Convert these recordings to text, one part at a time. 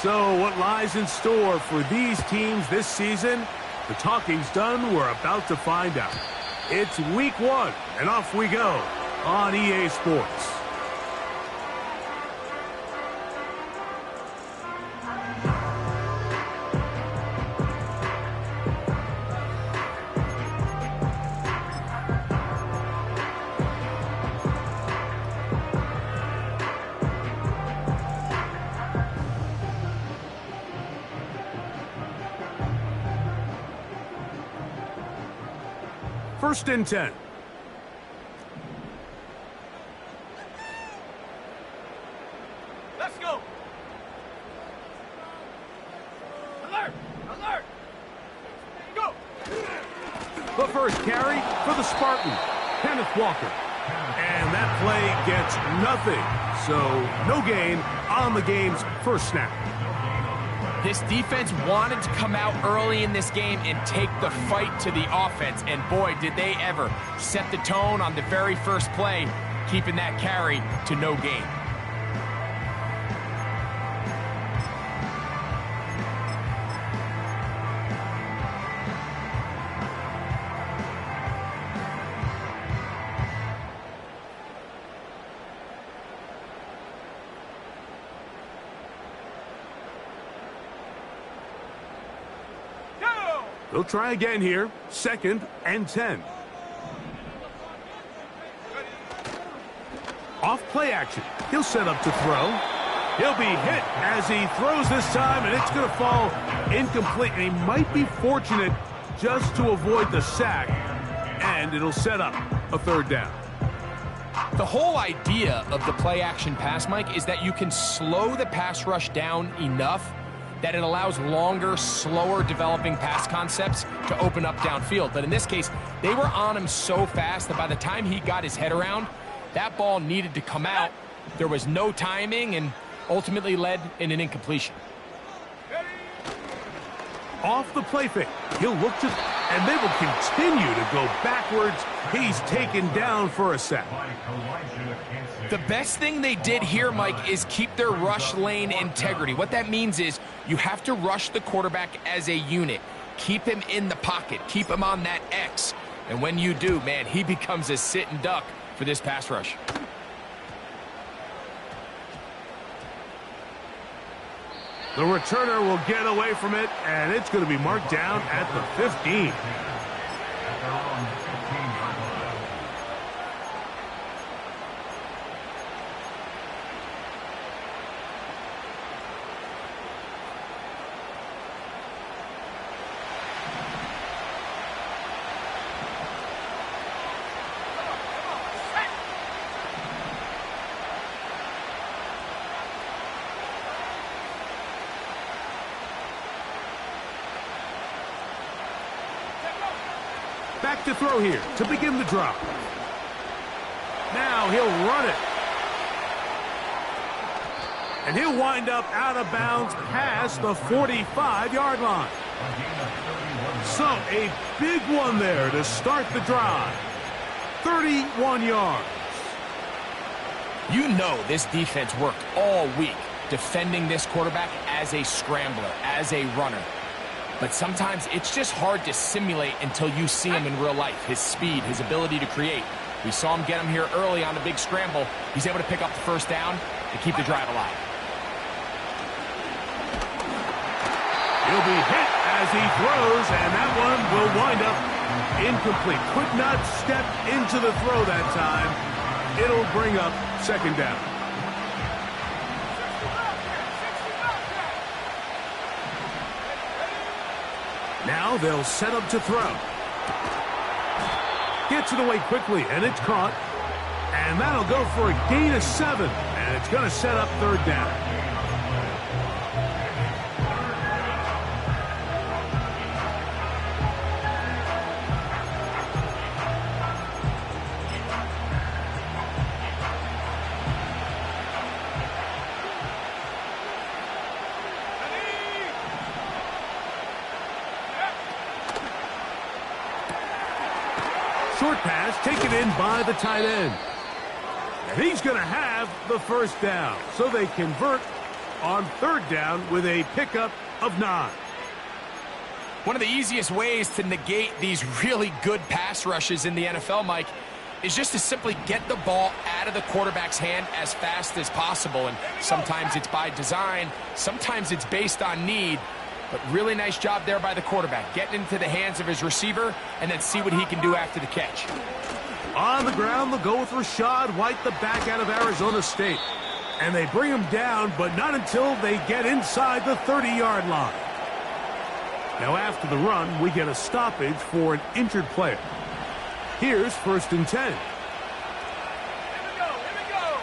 So what lies in store for these teams this season? The talking's done. We're about to find out. It's week 1, and off we go on EA Sports. First and 10. Let's go. Alert! Alert! Go! The first carry for the Spartan, Kenneth Walker. And that play gets nothing. So no gain on the game's first snap. This defense wanted to come out early in this game and take the fight to the offense. And boy, did they ever set the tone on the very first play, keeping that carry to no gain. They'll try again here. Second and 10. Off play action. He'll set up to throw. He'll be hit as he throws this time, and it's going to fall incomplete. And he might be fortunate just to avoid the sack, and it'll set up a third down. The whole idea of the play action pass, Mike, is that you can slow the pass rush down enough that it allows longer, slower developing pass concepts to open up downfield. But in this case, they were on him so fast that by the time he got his head around, that ball needed to come out. There was no timing and ultimately led in an incompletion. Off the play fake, he'll look to, and they will continue to go backwards. He's taken down for a sack. The best thing they did here, Mike, is keep their rush lane integrity. What that means is you have to rush the quarterback as a unit. Keep him in the pocket. Keep him on that X. And when you do, man, he becomes a sitting duck for this pass rush. The returner will get away from it, and it's going to be marked down at the 15. Back to throw here to begin the drop. Now he'll run it. And he'll wind up out of bounds past the 45-yard line. So a big one there to start the drive. 31 yards. You know this defense worked all week defending this quarterback as a scrambler, as a runner. But sometimes it's just hard to simulate until you see him in real life. His speed, his ability to create. We saw him get him here early on the big scramble. He's able to pick up the first down to keep the drive alive. He'll be hit as he throws, and that one will wind up incomplete. Could not step into the throw that time. It'll bring up second down. Now they'll set up to throw. Gets it away quickly, and it's caught. And that'll go for a gain of 7, and it's going to set up third down. Short pass taken in by the tight end. And he's going to have the first down. So they convert on 3rd down with a pickup of 9. One of the easiest ways to negate these really good pass rushes in the NFL, Mike, is just to simply get the ball out of the quarterback's hand as fast as possible. And sometimes it's by design, sometimes it's based on need. But really nice job there by the quarterback, getting into the hands of his receiver and then see what he can do after the catch. On the ground, they'll go with Rashad White, the back out of Arizona State. And they bring him down, but not until they get inside the 30-yard line. Now after the run, we get a stoppage for an injured player. Here's 1st and 10. Here we go.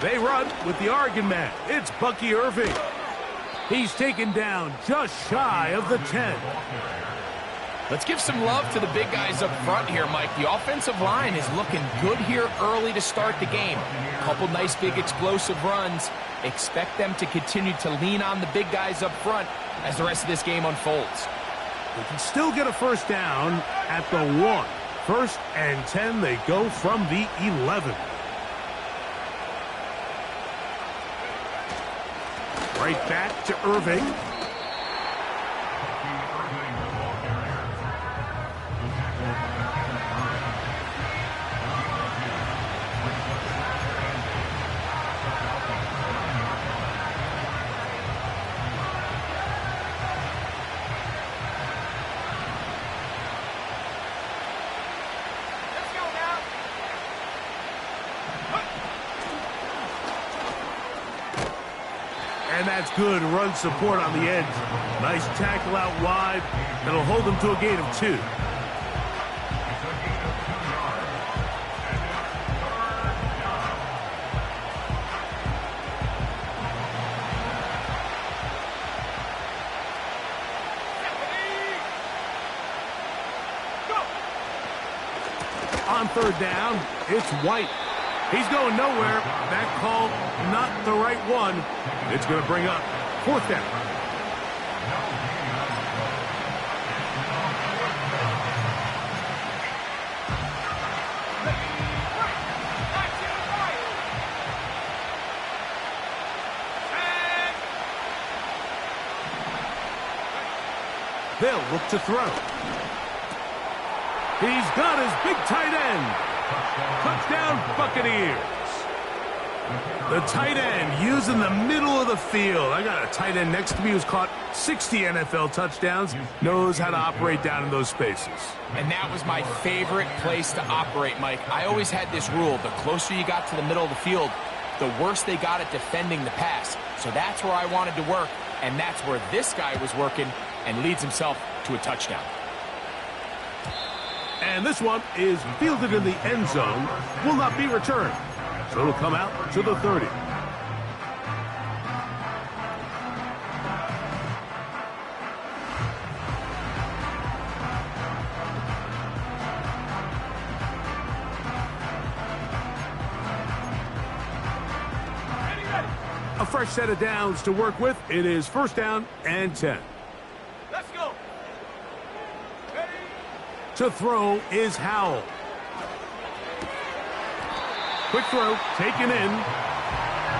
They run with the Oregon man. It's Bucky Irving. He's taken down just shy of the 10. Let's give some love to the big guys up front here, Mike. The offensive line is looking good here early to start the game. A couple nice big explosive runs. Expect them to continue to lean on the big guys up front as the rest of this game unfolds. They can still get a 1st down at the 1. 1st and 10, they go from the 11. Right back to Irving. And that's good run support on the edge. Nice tackle out wide. That'll hold them to a gain of 2. On 3rd down, it's White. He's going nowhere. That call, not the right one. It's going to bring up 4th down. They'll look to throw. He's got his big tight end. Touchdown, Buccaneers. The tight end using the middle of the field. I got a tight end next to me who's caught 60 NFL touchdowns, knows how to operate down in those spaces. And that was my favorite place to operate, Mike. I always had this rule. The closer you got to the middle of the field, the worse they got at defending the pass. So that's where I wanted to work, and that's where this guy was working and leads himself to a touchdown. And this one is fielded in the end zone, will not be returned. So it'll come out to the 30. A fresh set of downs to work with. It is 1st down and 10. Let's go. Ready? To throw is Howell. Quick throw, taken in.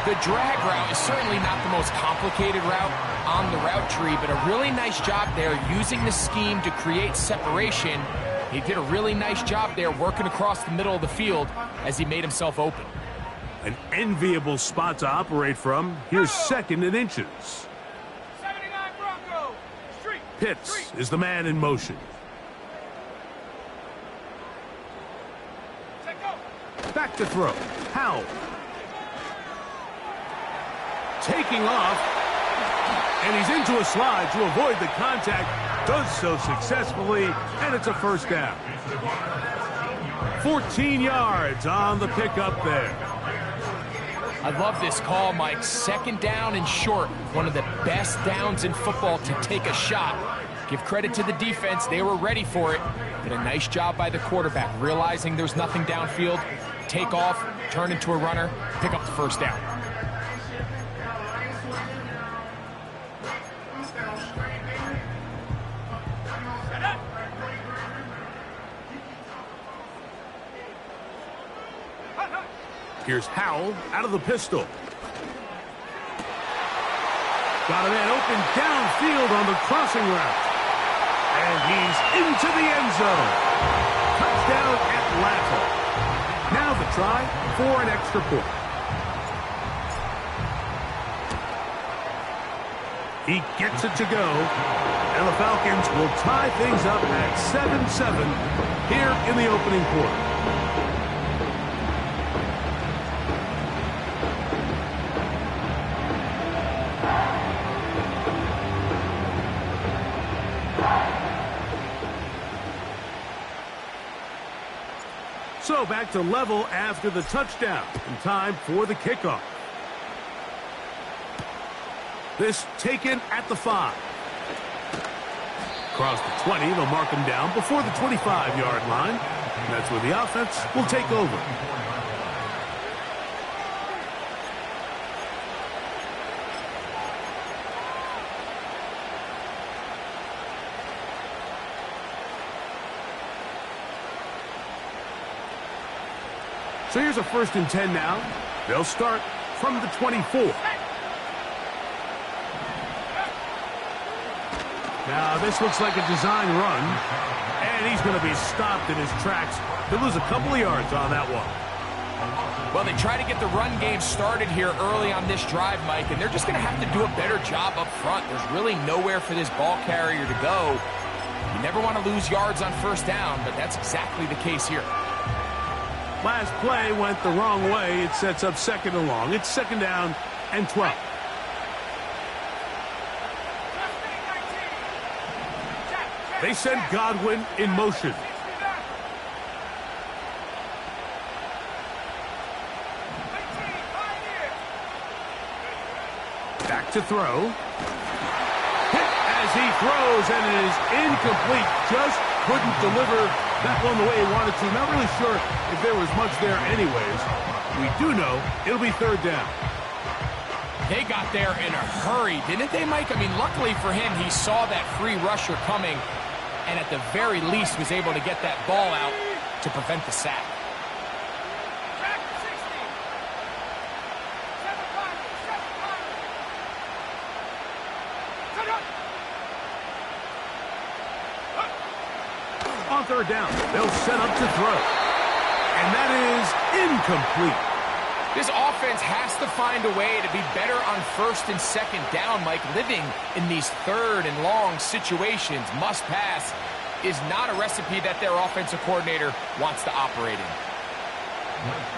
The drag route is certainly not the most complicated route on the route tree, but a really nice job there using the scheme to create separation. He did a really nice job there working across the middle of the field as he made himself open. An enviable spot to operate from. Here's 2nd and inches. 79 Bronco. Street. Pitts is the man in motion. Set go. Back to throw. Howell. Taking off. And he's into a slide to avoid the contact. Does so successfully. And it's a 1st down. 14 yards on the pickup there. I love this call, Mike. 2nd down and short. One of the best downs in football to take a shot. Give credit to the defense. They were ready for it. Did a nice job by the quarterback, realizing there's nothing downfield. Take off, turn into a runner, pick up the 1st down. Set up. Here's Howell out of the pistol. Got a man open downfield on the crossing route. And he's into the end zone. Touchdown Atlanta. Now the try for an extra point. He gets it to go. And the Falcons will tie things up at 7-7 here in the opening quarter. So back to level after the touchdown. And time for the kickoff. This taken at the 5. Across the 20, they'll mark him down before the 25-yard line. And that's where the offense will take over. So here's a 1st and 10 now. They'll start from the 24. Now this looks like a design run. And he's going to be stopped in his tracks. He'll lose a couple of yards on that one. Well, they try to get the run game started here early on this drive, Mike, and they're just going to have to do a better job up front. There's really nowhere for this ball carrier to go. You never want to lose yards on 1st down, but that's exactly the case here. Last play went the wrong way. It sets up 2nd and long. It's 2nd down and 12. They send Godwin in motion. Back to throw. Hit as he throws, and it is incomplete. Just couldn't deliver that one the way he wanted to. Not really sure if there was much there anyways. We do know it'll be 3rd down. They got there in a hurry, didn't they, Mike? I mean, luckily for him, he saw that free rusher coming, and at the very least was able to get that ball out to prevent the sack. On 3rd down, they'll set up to throw. And that is incomplete. This offense has to find a way to be better on 1st and 2nd down, Mike. Living in these 3rd and long situations, must pass, is not a recipe that their offensive coordinator wants to operate in.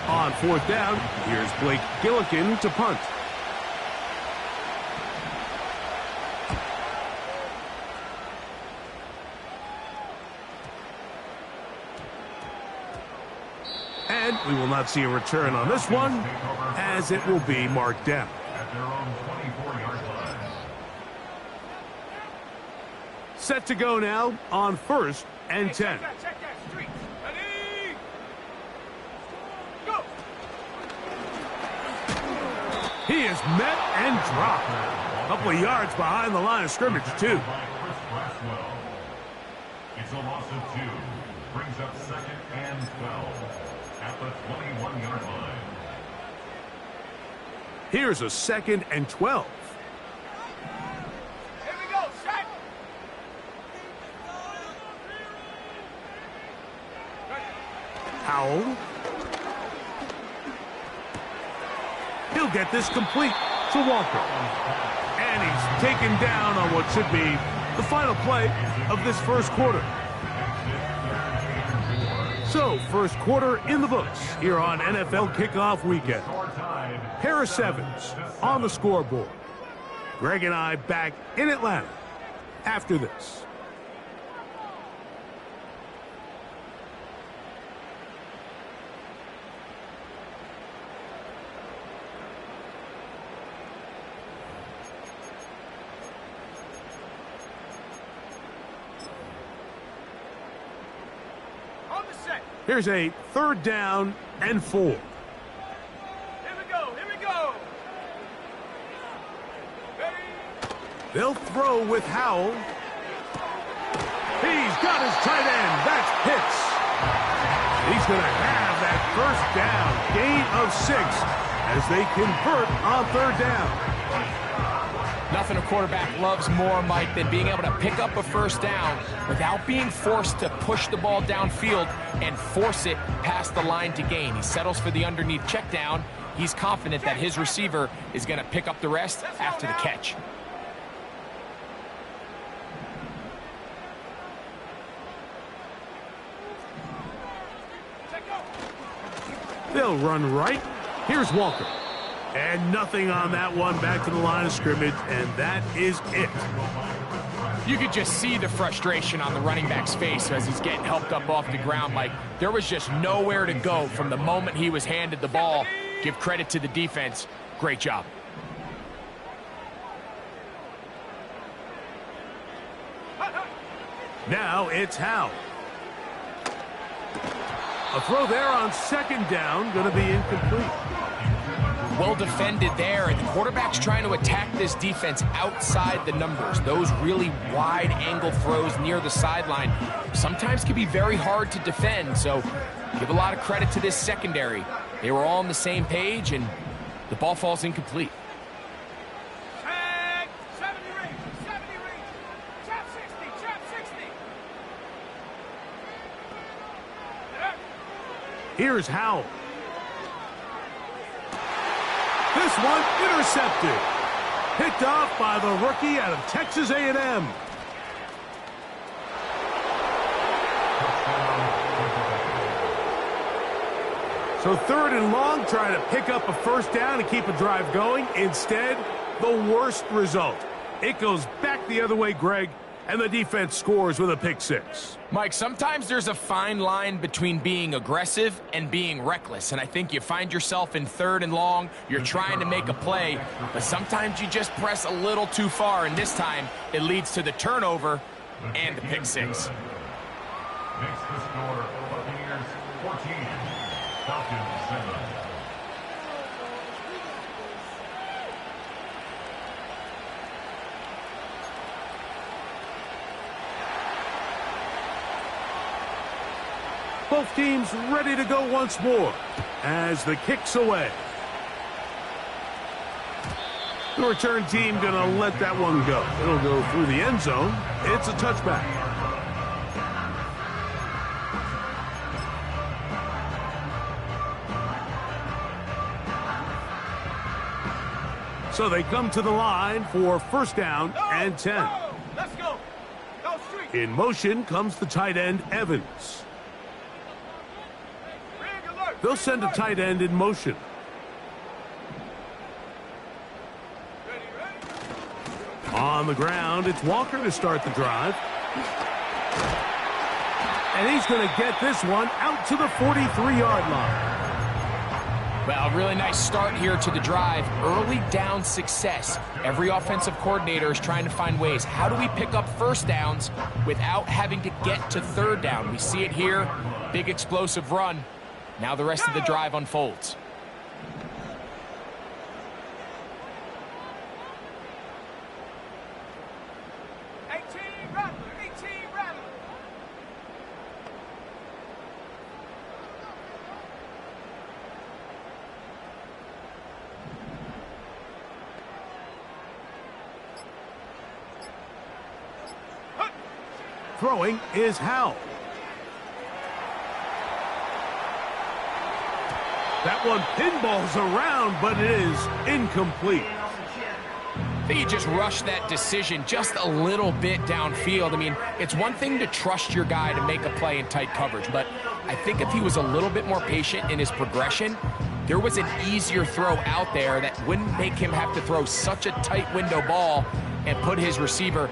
On 4th down, here's Blake Gillikin to punt. And we will not see a return on this one, as it will be marked down. At their own 24-yard line. Set to go now on 1st and 10. Check that street. Ready? Go. He is met and dropped. A couple of yards behind the line of scrimmage, too. It's a loss of 2. Brings up 2nd and 12. At the 21-yard line. Here's a 2nd and 12. Here we go. Set. Howell. He'll get this complete to Walker. And he's taken down on what should be the final play of this 1st quarter. So, 1st quarter in the books here on NFL Kickoff Weekend. Pair of 7s on the scoreboard. Greg and I back in Atlanta after this. Here's a 3rd down and 4. Here we go. Here we go. Ready? They'll throw with Howell. He's got his tight end. That's Pitts. He's going to have that first down, gain of 6 as they convert on third down. Nothing a quarterback loves more, Mike, than being able to pick up a first down without being forced to push the ball downfield and force it past the line to gain. He settles for the underneath check down. He's confident that his receiver is going to pick up the rest after the catch. They'll run right. Here's Walker. And nothing on that one, back to the line of scrimmage, and that is it. You could just see the frustration on the running back's face as he's getting helped up off the ground. Like, there was just nowhere to go from the moment he was handed the ball. Give credit to the defense. Great job. Now it's Howe. A throw there on second down, going to be incomplete. Well defended there, and the quarterback's trying to attack this defense outside the numbers. Those really wide angle throws near the sideline sometimes can be very hard to defend, so give a lot of credit to this secondary. They were all on the same page, and the ball falls incomplete. 70 range, 70 range, trap 60, trap 60. Here's Howe. This one intercepted. Picked off by the rookie out of Texas A&M. So third and long, trying to pick up a first down and keep a drive going. Instead, the worst result. It goes back the other way, Greg, and the defense scores with a pick six. Mike, sometimes there's a fine line between being aggressive and being reckless, and I think you find yourself in third and long, you're trying to make a play, but sometimes you just press a little too far, and this time it leads to the turnover and the pick six. Makes the score Buccaneers 14, Falcons 7. Both teams ready to go once more as the kick's away. The return team going to let that one go. It'll go through the end zone. It's a touchback. So they come to the line for first down and 10. Let's go. Go street. In motion comes the tight end, Evans. They'll send a tight end in motion. On the ground, it's Walker to start the drive. And he's going to get this one out to the 43-yard line. Well, really nice start here to the drive. Early down success. Every offensive coordinator is trying to find ways. How do we pick up first downs without having to get to third down? We see it here. Big explosive run. Now the rest of the drive unfolds. Throwing is Howe. That one pinballs around, but it is incomplete. I think he just rushed that decision just a little bit downfield. I mean, it's one thing to trust your guy to make a play in tight coverage, but I think if he was a little bit more patient in his progression, there was an easier throw out there that wouldn't make him have to throw such a tight window ball and put his receiver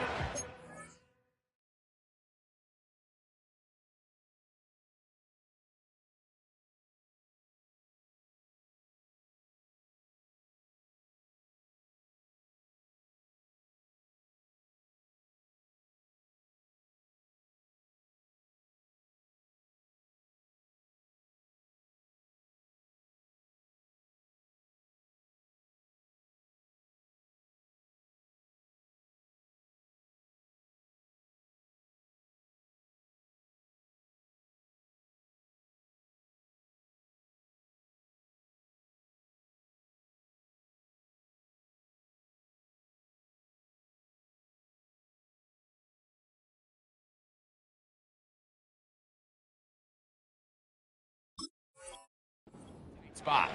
spot.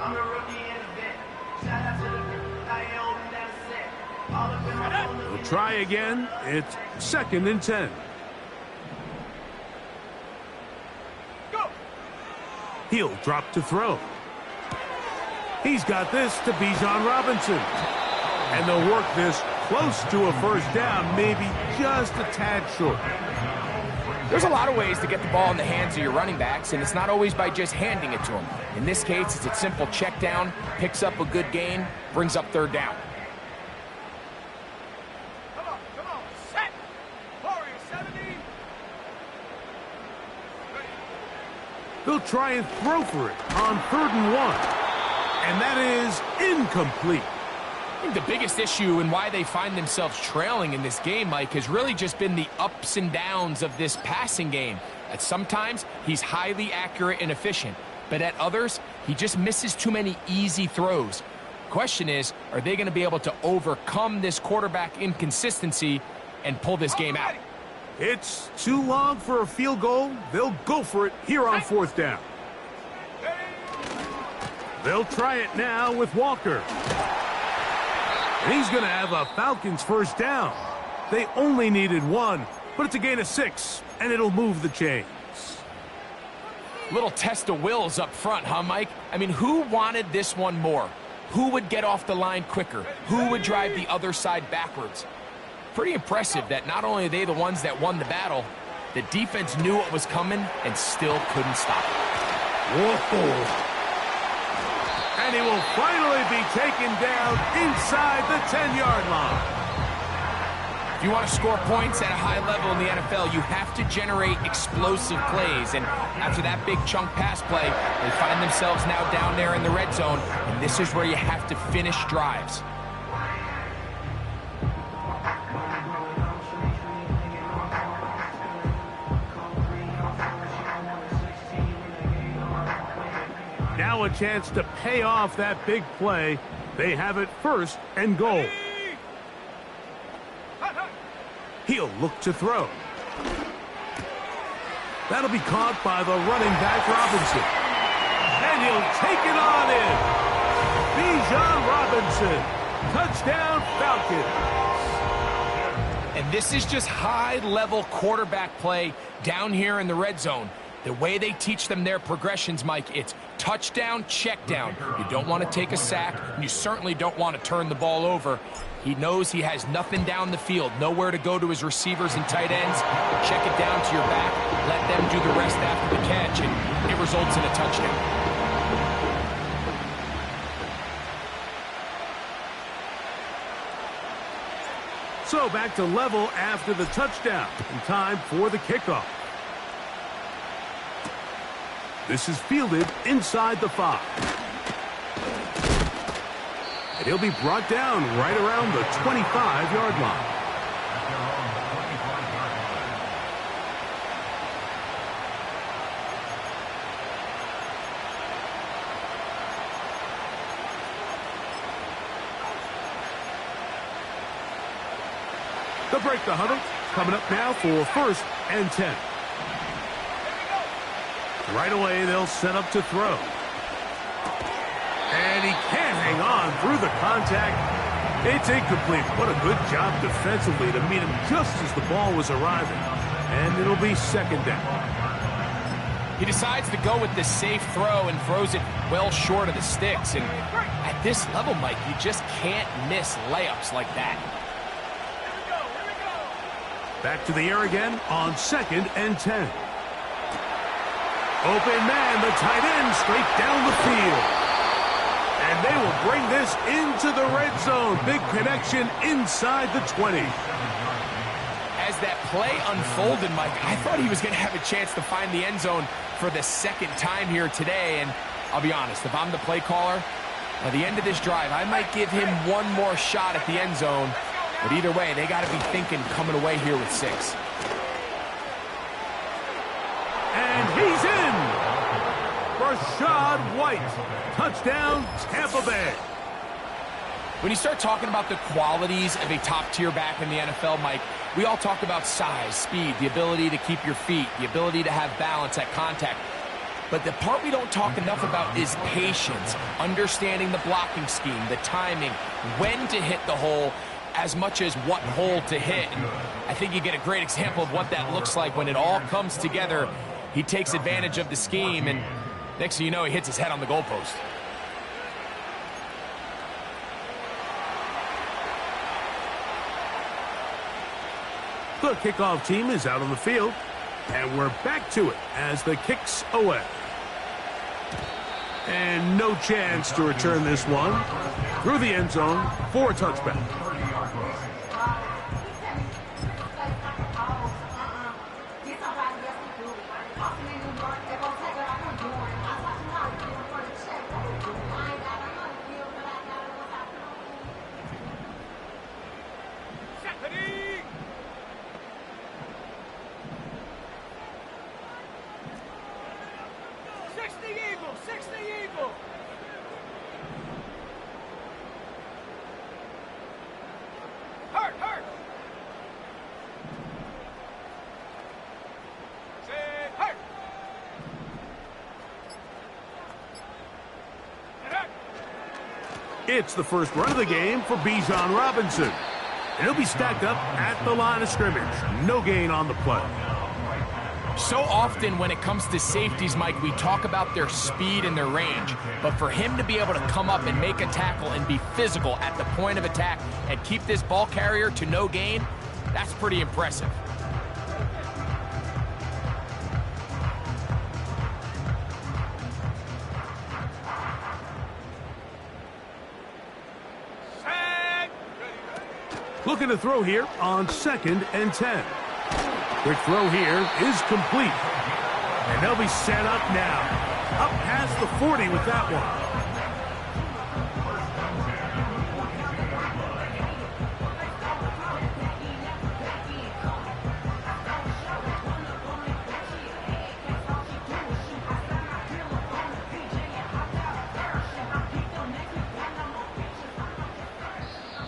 I'm the rookie in the vet. Shout out to the guy holding down the set. All up in my phone. We'll try again. It's 2nd and 10. Go. He'll drop to throw. He's got this to Bijan Robinson. And they'll work this close to a first down, maybe just a tad short. There's a lot of ways to get the ball in the hands of your running backs, and it's not always by just handing it to them. In this case, it's a simple check down, picks up a good gain, brings up 3rd down. Come on. Set. Warrior 70. They'll try and throw for it on 3rd and 1. And that is incomplete. I think the biggest issue and why they find themselves trailing in this game, Mike, has really just been the ups and downs of this passing game. At sometimes, he's highly accurate and efficient, but at others, he just misses too many easy throws. Question is, are they going to be able to overcome this quarterback inconsistency and pull this game out? It's too long for a field goal. They'll go for it here on 4th down. They'll try it now with Walker. And he's going to have a Falcons 1st down. They only needed 1, but it's a gain of 6, and it'll move the chains. Little test of wills up front, huh, Mike? I mean, who wanted this one more? Who would get off the line quicker? Who would drive the other side backwards? Pretty impressive that not only are they the ones that won the battle, the defense knew what was coming and still couldn't stop it. Whoa. And he will finally be taken down inside the 10-yard line. If you want to score points at a high level in the NFL, you have to generate explosive plays. And after that big chunk pass play, they find themselves now down there in the red zone. And this is where you have to finish drives. Now a chance to pay off that big play. They have it 1st and goal. He'll look to throw. That'll be caught by the running back Robinson. And he'll take it on in. Bijan Robinson. Touchdown Falcons. And this is just high-level quarterback play down here in the red zone. The way they teach them their progressions, Mike, it's touchdown, check down. You don't want to take a sack, and you certainly don't want to turn the ball over. He knows he has nothing down the field, nowhere to go to his receivers and tight ends. Check it down to your back, let them do the rest after the catch, and it results in a touchdown. So back to level after the touchdown, and time for the kickoff. This is fielded inside the 5. And he'll be brought down right around the 25-yard line. They'll break the huddle. Coming up now for 1st and 10. Right away, they'll set up to throw. And he can't hang on through the contact. It's incomplete. What a good job defensively to meet him just as the ball was arriving. And it'll be 2nd down. He decides to go with the safe throw and throws it well short of the sticks. And at this level, Mike, you just can't miss layups like that. Back to the air again on 2nd and 10. Open man, the tight end, straight down the field. And they will bring this into the red zone. Big connection inside the 20. As that play unfolded, Mike, I thought he was going to have a chance to find the end zone for the 2nd time here today. And I'll be honest, if I'm the play caller, at the end of this drive, I might give him one more shot at the end zone. But either way, they got to be thinking coming away here with 6. And he's in. Rashad White. Touchdown, Tampa Bay. When you start talking about the qualities of a top-tier back in the NFL, Mike, we all talk about size, speed, the ability to keep your feet, the ability to have balance at contact. But the part we don't talk enough about is patience, understanding the blocking scheme, the timing, when to hit the hole, as much as what hole to hit. And I think you get a great example of what that looks like when it all comes together. He takes advantage of the scheme, and next thing you know, he hits his head on the goalpost. The kickoff team is out on the field, and we're back to it as the kick's away. And no chance to return this one through the end zone for a touchback. It's the first run of the game for Bijan Robinson. And he'll be stacked up at the line of scrimmage. No gain on the play. So often when it comes to safeties, Mike, we talk about their speed and their range. But for him to be able to come up and make a tackle and be physical at the point of attack and keep this ball carrier to no gain, that's pretty impressive. Looking to throw here on 2nd and 10. Quick throw here is complete. And they'll be set up now. Up past the 40 with that one.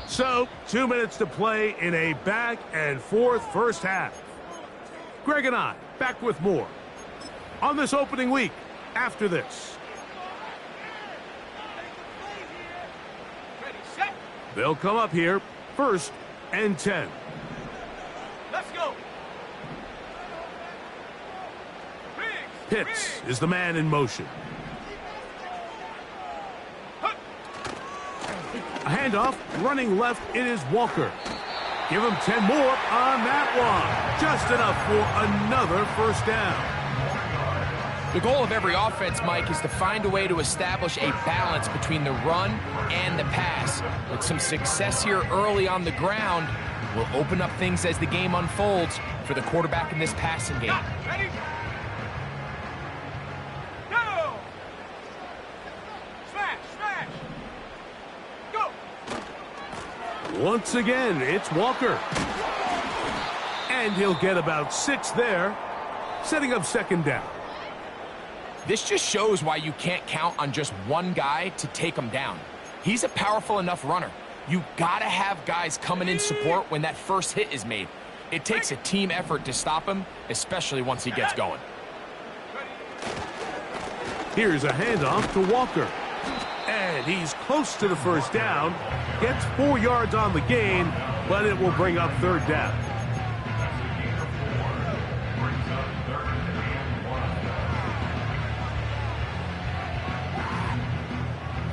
So, 2 minutes to play in a back and forth first half. Greg and I back with more on this opening week after this. Ready, set. They'll come up here 1st and 10. Let's go. Pitts is the man in motion. A handoff, running left, it is Walker. Give him 10 more on that one. Just enough for another first down. The goal of every offense, Mike, is to find a way to establish a balance between the run and the pass. With some success here early on the ground, will open up things as the game unfolds for the quarterback in this passing game. Ready? Go! Smash, smash! Go! Once again, it's Walker. And he'll get about 6 there, setting up 2nd down. This just shows why you can't count on just one guy to take him down. He's a powerful enough runner. You gotta have guys coming in support when that first hit is made. It takes a team effort to stop him, especially once he gets going. Here's a handoff to Walker. And he's close to the first down. Gets 4 yards on the gain, but it will bring up 3rd down.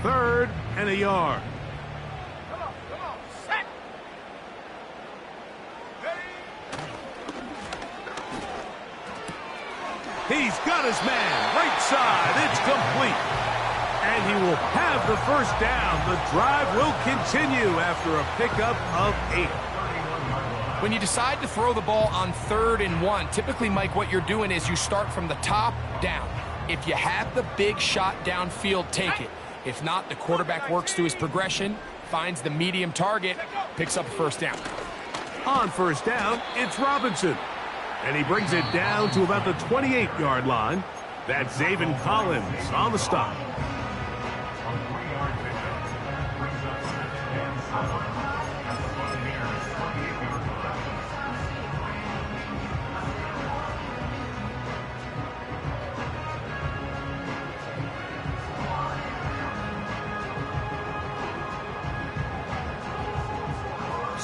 Third and a yard. Come on, set! He's got his man, right side, it's complete. And he will have the first down. The drive will continue after a pickup of 8. When you decide to throw the ball on 3rd and 1, typically, Mike, what you're doing is you start from the top down. If you have the big shot downfield, take it. If not, the quarterback works through his progression, finds the medium target, picks up a first down. On first down, it's Robinson. And he brings it down to about the 28-yard line. That's Zaven Collins on the stop.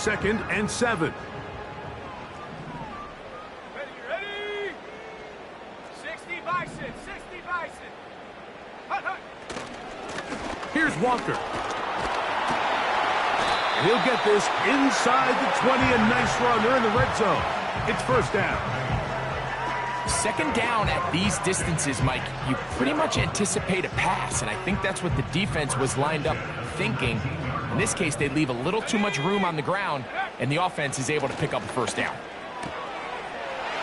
2nd and 7. Ready? 60 Bison, 60 Bison. Hut, hut. Here's Walker. And he'll get this inside the 20, a nice run. They're in the red zone. It's first down. Second down at these distances, Mike, you pretty much anticipate a pass, and I think that's what the defense was lined up thinking. In this case, they leave a little too much room on the ground, and the offense is able to pick up a first down.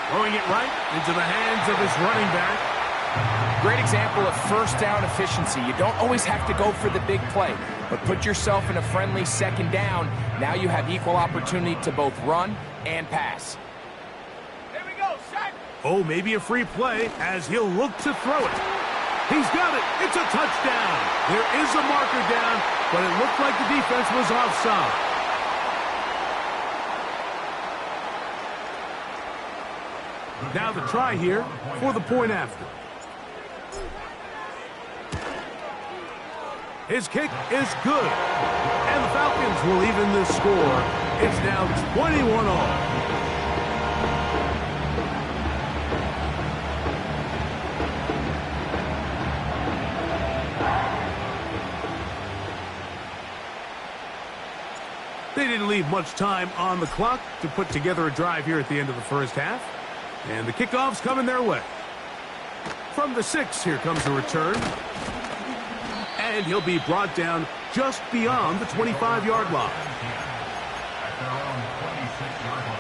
Throwing it right into the hands of his running back. Great example of first down efficiency. You don't always have to go for the big play, but put yourself in a friendly second down. Now you have equal opportunity to both run and pass. Here we go, set. Oh, maybe a free play as he'll look to throw it. He's got it. It's a touchdown. There is a marker down, but it looked like the defense was offside. Now the try here for the point after. His kick is good. And the Falcons will even this score. It's now 21 all. They didn't leave much time on the clock to put together a drive here at the end of the first half. And the kickoff's coming their way. From the 6, here comes a return. And he'll be brought down just beyond the 25-yard line. At their own 26-yard line.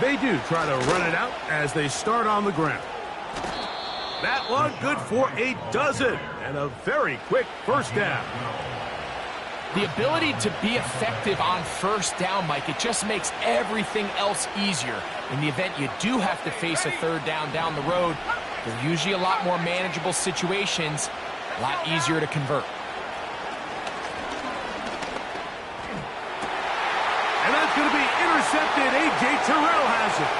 They do try to run it out as they start on the ground. That one good for a dozen and a very quick first down. The ability to be effective on first down, Mike, it just makes everything else easier. In the event you do have to face a third down the road, they're usually a lot more manageable situations, a lot easier to convert. And that's going to be intercepted. A.J. Terrell has it.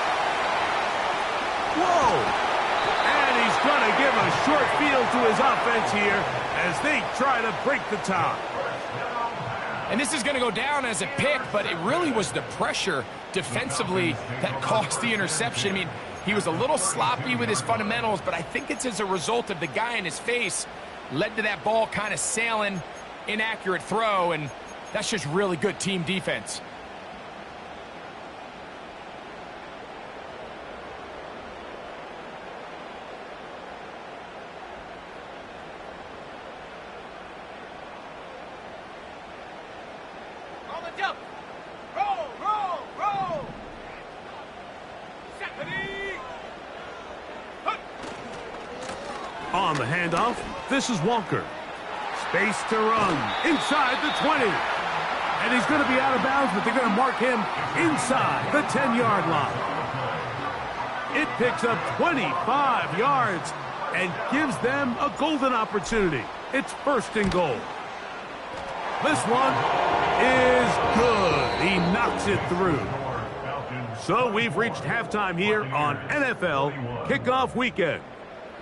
Whoa! And he's going to give a short field to his offense here as they try to break the tie. And this is going to go down as a pick, but it really was the pressure defensively that caused the interception. I mean, he was a little sloppy with his fundamentals, but I think it's as a result of the guy in his face led to that ball kind of sailing, inaccurate throw, and that's just really good team defense. On the handoff, this is Walker. Space to run inside the 20. And he's going to be out of bounds, but they're going to mark him inside the 10-yard line. It picks up 25 yards and gives them a golden opportunity. It's first and goal. This one is good. He knocks it through. So we've reached halftime here on NFL Kickoff Weekend.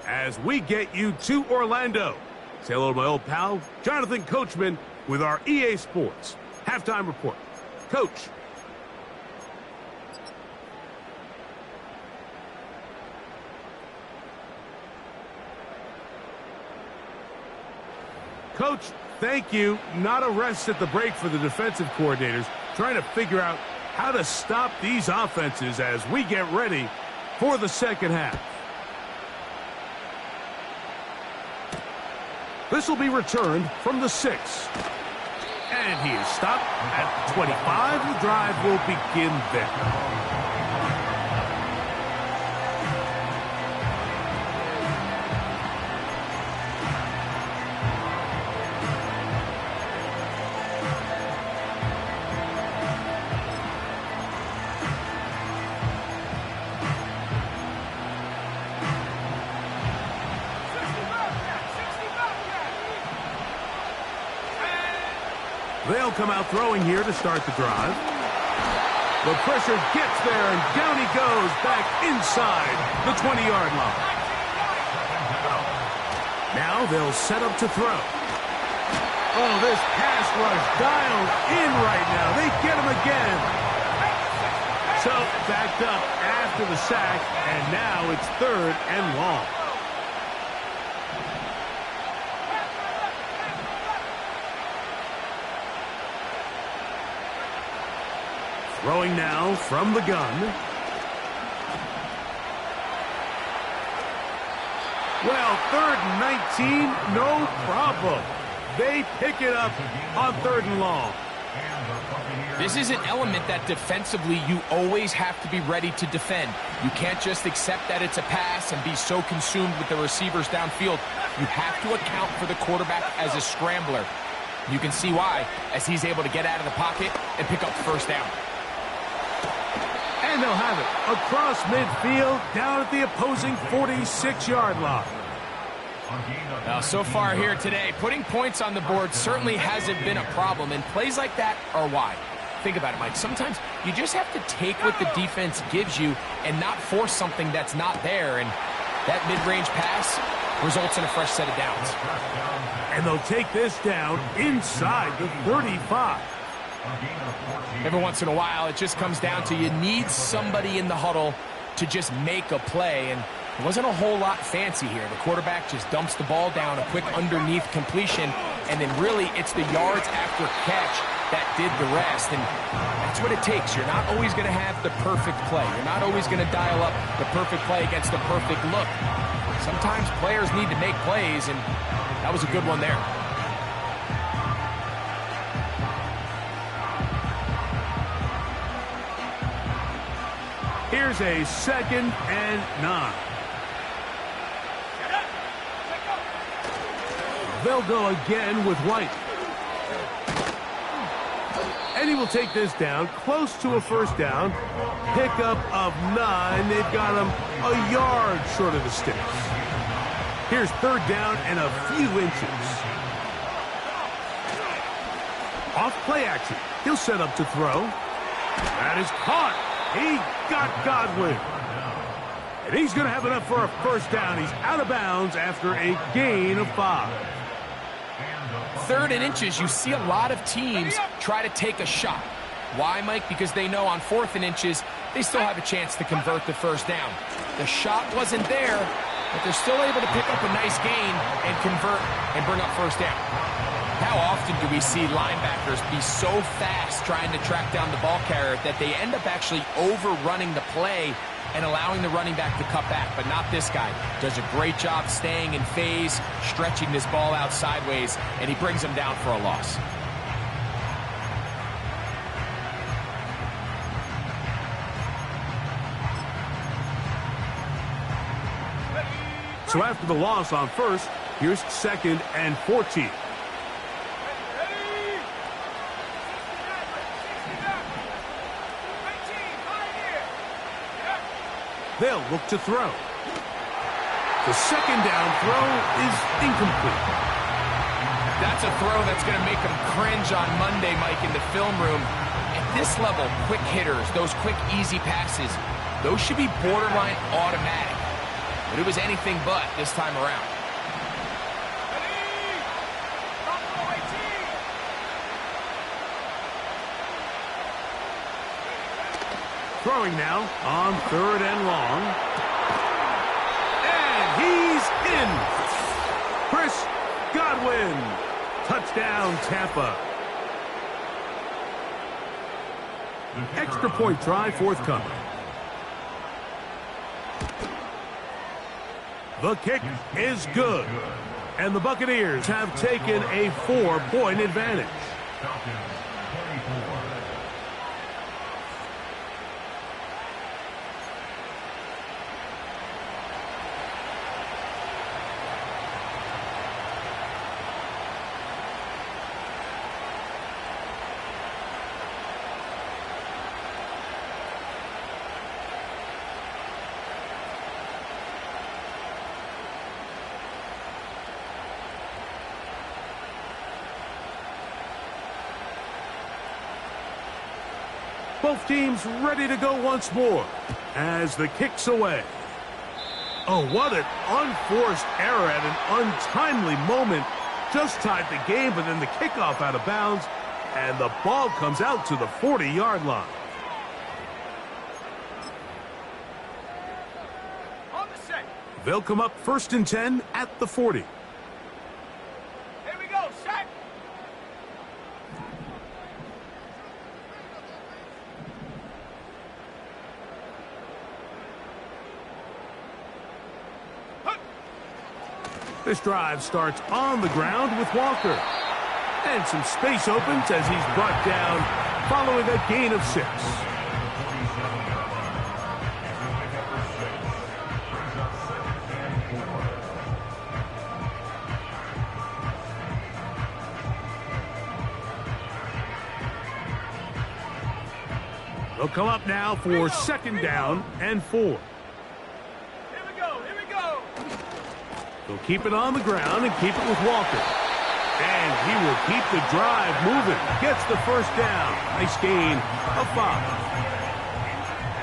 As we get you to Orlando. Say hello to my old pal, Jonathan Coachman, with our EA Sports Halftime Report. Coach. Coach, thank you. Not a rest at the break for the defensive coordinators, trying to figure out how to stop these offenses as we get ready for the second half. This will be returned from the 6. And he is stopped at the 25. The drive will begin there. They'll come out throwing here to start the drive. The pressure gets there, and down he goes back inside the 20-yard line. Now they'll set up to throw. Oh, this pass rush dialed in right now. They get him again. So backed up after the sack, and now it's 3rd and long. Throwing now from the gun. Well, 3rd and 19, no problem. They pick it up on 3rd and long. This is an element that defensively you always have to be ready to defend. You can't just accept that it's a pass and be so consumed with the receivers downfield. You have to account for the quarterback as a scrambler. You can see why, as he's able to get out of the pocket and pick up the first down. And they'll have it across midfield, down at the opposing 46-yard line. Now, so far here today, putting points on the board certainly hasn't been a problem, and plays like that are why. Think about it, Mike. Sometimes you just have to take what the defense gives you and not force something that's not there, and that mid-range pass results in a fresh set of downs. And they'll take this down inside the 35. Every once in a while, it just comes down to you need somebody in the huddle to just make a play, and it wasn't a whole lot fancy here. The quarterback just dumps the ball down, a quick underneath completion, and then really it's the yards after catch that did the rest, and that's what it takes. You're not always going to have the perfect play. You're not always going to dial up the perfect play against the perfect look. Sometimes players need to make plays, and that was a good one there. Here's a 2nd and 9. They'll go again with White. And he will take this down close to a first down. Pickup of 9. They've got him a yard short of the sticks. Here's 3rd down and a few inches. Off play action. He'll set up to throw. That is caught. He got Godwin. And he's going to have enough for a first down. He's out of bounds after a gain of 5. 3rd and inches, you see a lot of teams try to take a shot. Why, Mike? Because they know on 4th and inches, they still have a chance to convert the first down. The shot wasn't there, but they're still able to pick up a nice gain and convert and bring up first down. How often do we see linebackers be so fast trying to track down the ball carrier that they end up actually overrunning the play and allowing the running back to cut back? But not this guy. Does a great job staying in phase, stretching this ball out sideways, and he brings him down for a loss. So after the loss on 1st, here's 2nd and 14. They'll look to throw. The 2nd down throw is incomplete. That's a throw that's going to make them cringe on Monday, Mike, in the film room. At this level, quick hitters, those quick, easy passes, those should be borderline automatic. But it was anything but this time around. Throwing now on 3rd and long. And he's in. Chris Godwin. Touchdown, Tampa. Extra point try forthcoming. The kick is good. And the Buccaneers have taken a 4-point advantage. Both teams ready to go once more as the kick's away. Oh, what an unforced error at an untimely moment. Just tied the game, but then the kickoff out of bounds, and the ball comes out to the 40-yard line. On the set. They'll come up 1st and 10 at the 40. Here we go, set. This drive starts on the ground with Walker. And some space opens as he's brought down following a gain of 6. They'll come up now for 2nd down and 4. Here we go, here we go. They'll keep it on the ground and keep it with Walker. And he will keep the drive moving. Gets the 1st down. Nice gain of 5.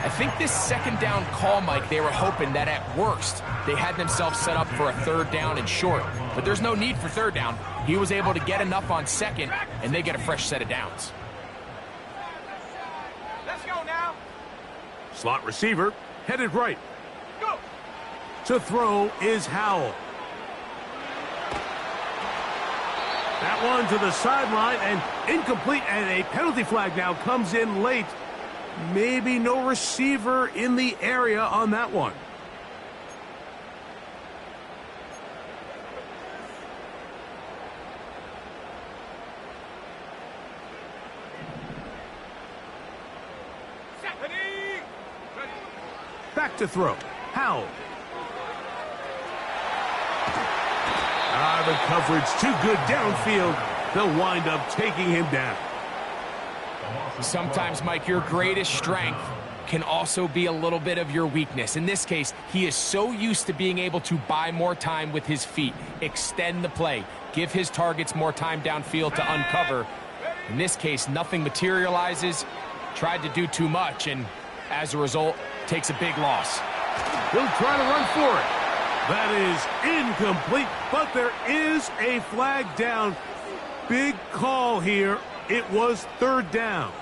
I think this 2nd down call, Mike, they were hoping that at worst they had themselves set up for a 3rd down and short. But there's no need for 3rd down. He was able to get enough on 2nd, and they get a fresh set of downs. Let's go now. Slot receiver headed right. Go. To throw is Howell. That one to the sideline and incomplete, and a penalty flag now comes in late. Maybe no receiver in the area on that one. Set. Ready. Ready. Back to throw. Howell. The coverage too good downfield. They'll wind up taking him down. Sometimes, Mike, your greatest strength can also be a little bit of your weakness. In this case, he is so used to being able to buy more time with his feet, extend the play, give his targets more time downfield to uncover. In this case, nothing materializes, tried to do too much, and as a result, takes a big loss. He'll try to run for it. That is incomplete, but there is a flag down. Big call here. It was 3rd down.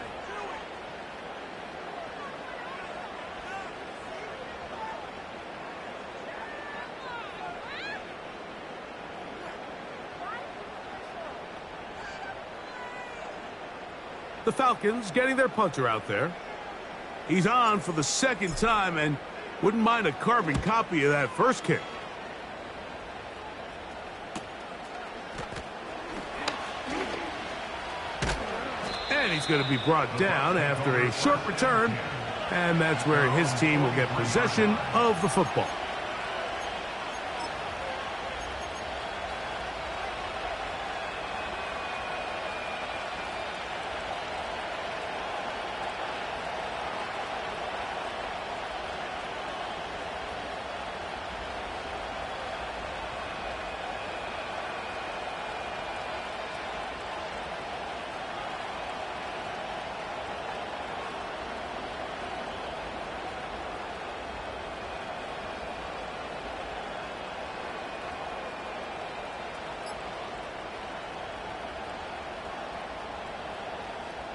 The Falcons getting their punter out there. He's on for the 2nd time and wouldn't mind a carbon copy of that first kick. And he's going to be brought down after a short return, and that's where his team will get possession of the football.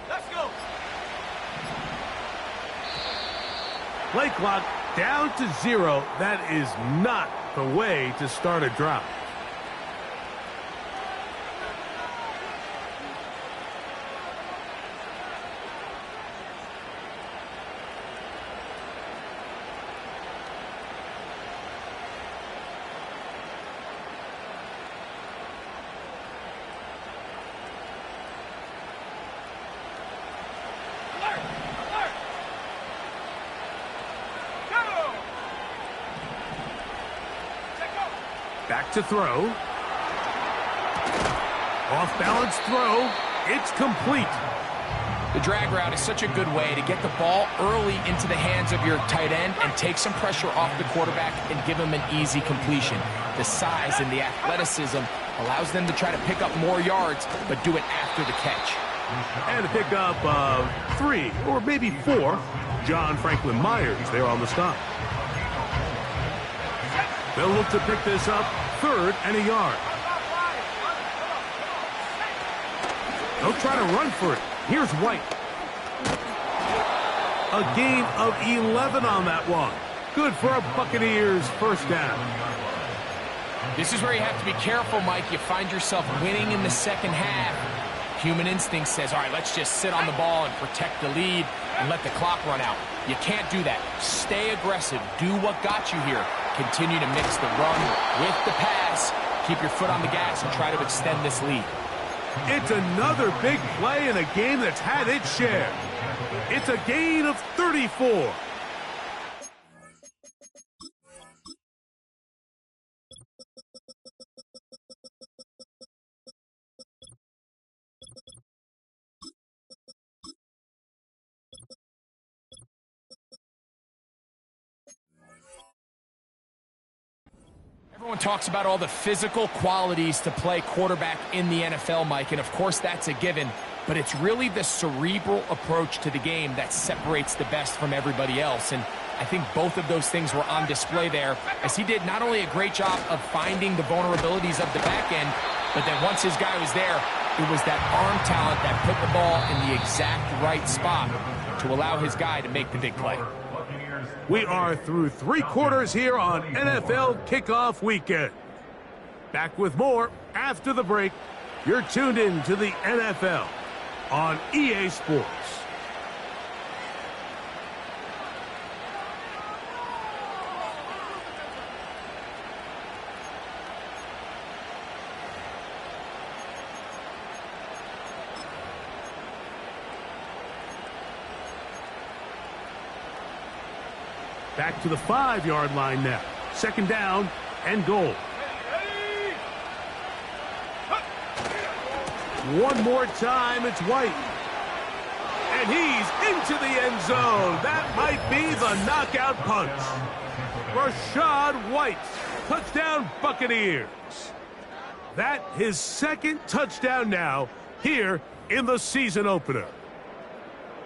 Let's go. Play clock down to 0. That is not the way to start a drive. Back to throw. Off balance throw. It's complete. The drag route is such a good way to get the ball early into the hands of your tight end and take some pressure off the quarterback and give him an easy completion. The size and the athleticism allows them to try to pick up more yards, but do it after the catch. And a pickup of 3 or maybe 4. John Franklin Myers there on the stop. They'll look to pick this up 3rd and a yard. They'll try to run for it. Here's White. A gain of 11 on that one. Good for a Buccaneers first down. This is where you have to be careful, Mike. You find yourself winning in the second half. Human instinct says, all right, let's just sit on the ball and protect the lead and let the clock run out. You can't do that. Stay aggressive. Do what got you here. Continue to mix the run with the pass. Keep your foot on the gas and try to extend this lead. It's another big play in a game that's had its share. It's a gain of 34. Everyone talks about all the physical qualities to play quarterback in the NFL, Mike, and of course that's a given, but it's really the cerebral approach to the game that separates the best from everybody else, and I think both of those things were on display there, as he did not only a great job of finding the vulnerabilities of the back end, but then once his guy was there, it was that arm talent that put the ball in the exact right spot to allow his guy to make the big play. We are through 3 quarters here on NFL Kickoff Weekend. Back with more after the break. You're tuned in to the NFL on EA Sports. Back to the 5-yard line now. 2nd down and goal. One more time, it's White. And he's into the end zone. That might be the knockout punch. Rachaad White, touchdown Buccaneers. That his 2nd touchdown now here in the season opener.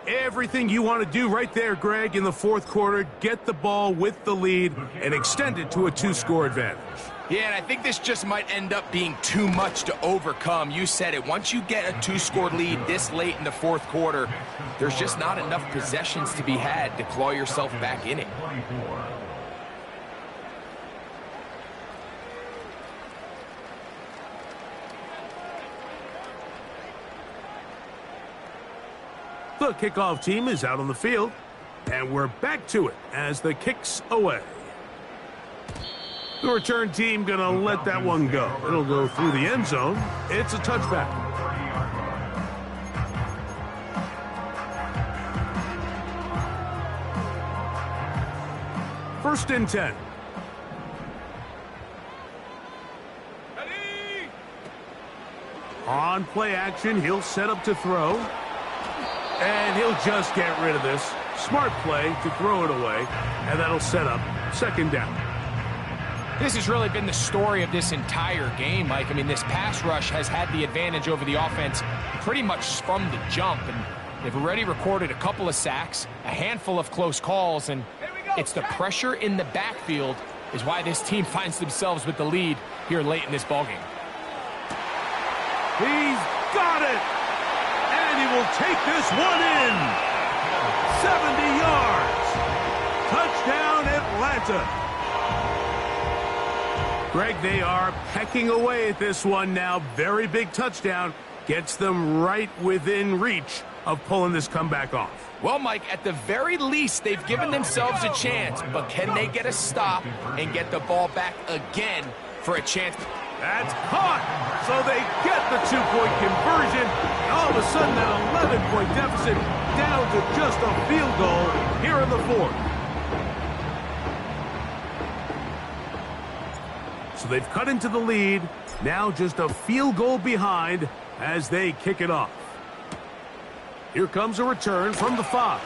Everything you want to do right there, Greg, in the 4th quarter, get the ball with the lead and extend it to a 2-score advantage. Yeah, and I think this just might end up being too much to overcome. You said it. Once you get a 2-score lead this late in the 4th quarter, there's just not enough possessions to be had to claw yourself back in it. The kickoff team is out on the field, and we're back to it as the kick's away. The return team going to let that one go. It'll go through the end zone. It's a touchback. First and 10. On play action, he'll set up to throw. And he'll just get rid of this. Smart play to throw it away. And that'll set up 2nd down. This has really been the story of this entire game, Mike. I mean, this pass rush has had the advantage over the offense pretty much from the jump. And they've already recorded a couple of sacks, a handful of close calls, and it's the pressure in the backfield is why this team finds themselves with the lead here late in this ballgame. He's got it! And he will take this one in. 70 yards. Touchdown, Atlanta. Greg, they are pecking away at this one now. Very big touchdown. Gets them right within reach of pulling this comeback off. Well, Mike, at the very least, they've given themselves a chance. But can they get a stop and get the ball back again for a chance? That's caught. So they get the 2-point conversion. And all of a sudden, that 11-point deficit down to just a field goal here in the 4th. So they've cut into the lead. Now just a field goal behind as they kick it off. Here comes a return from the 5.